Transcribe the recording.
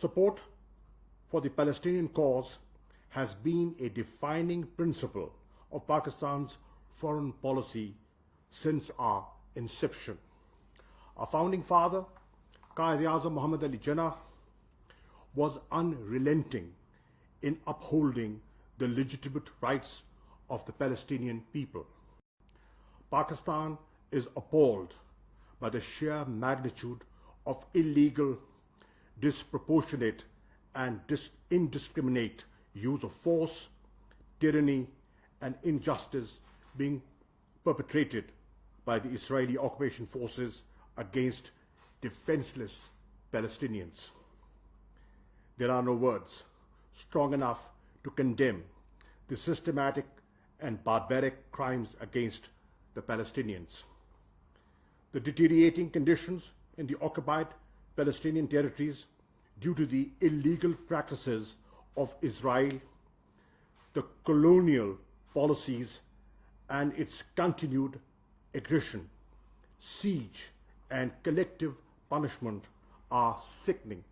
Support for the Palestinian cause has been a defining principle of Pakistan's foreign policy since our inception. Our founding father, Quaid-e-Azam Muhammad Ali Jinnah, was unrelenting in upholding the legitimate rights of the Palestinian people. Pakistan is appalled by the sheer magnitude of illegal, disproportionate, and indiscriminate use of force, tyranny, and injustice being perpetrated by the Israeli occupation forces against defenseless Palestinians. There are no words strong enough to condemn the systematic and barbaric crimes against the Palestinians. The deteriorating conditions in the occupied Palestinian territories due to the illegal practices of Israel, the colonial policies, and its continued aggression, siege, and collective punishment are sickening.